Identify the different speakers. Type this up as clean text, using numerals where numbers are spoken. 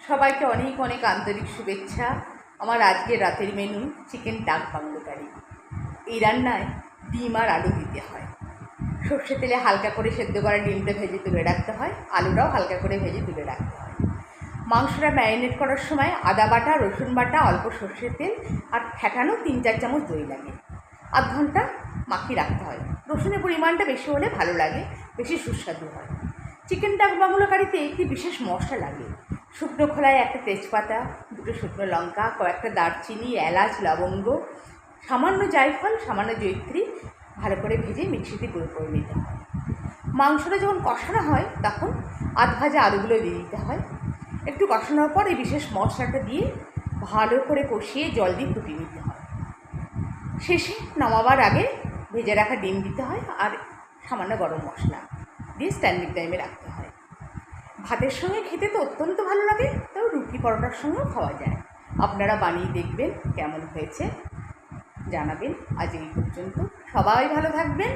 Speaker 1: সবাইকে অনেক অনেক আন্তরিক শুভেচ্ছা। আমার আজকের রাতের মেনু চিকেন ডাক বাংলো কারি। এই রান্নায় ডিম আর আলু দিতে হয়। সর্ষে তেলে হালকা করে সেদ্ধ করা ডিমটা ভেজে তুলে রাখতে হয়, আলুটাও হালকা করে ভেজে তুলে রাখতে হয়। মাংসটা ম্যারিনেট করার সময় আদা বাটা, রসুন বাটা, অল্প সর্ষের তেল আর ফেটানো 3-4 চামচ দই লাগে। আধ ঘন্টা মাখিয়ে রাখতে হয়। রসুনের পরিমাণটা বেশি হলে ভালো লাগে, বেশি সুস্বাদু হয়। চিকেন ডাক বাংলো কারিতে একটি বিশেষ মশলা লাগে। শুকনো খোলায় একটা তেজপাতা, 2টো শুকনো লঙ্কা, কয়েকটা দারচিনি, এলাচ, লবঙ্গ, সামান্য জায়ফল, সামান্য জয়িত্রী ভালো করে ভেজে মিক্সিতে গুঁড়ো করে নিতে হয়। মাংসটা যখন কষানো হয় তখন আধ ভাজা আলুগুলো দিয়ে দিতে হয়। একটু কষানোর পর এই বিশেষ মশলাটা দিয়ে ভালো করে কষিয়ে জল দিয়ে ফুটিয়ে নিতে হয়। শেষে নামাবার আগে ভেজে রাখা ডিম দিতে হয় আর সামান্য গরম মশলা দিয়ে স্ট্যান্ডিং টাইমে রাখতে হয়। ভাতের সঙ্গে খেতে তো অত্যন্ত ভালো লাগে, তাও রুটি পরোটার সঙ্গেও খাওয়া যায়। আপনারা বানিয়ে দেখবেন, কেমন হয়েছে জানাবেন। আজ এই পর্যন্ত, সবাই ভালো থাকবেন।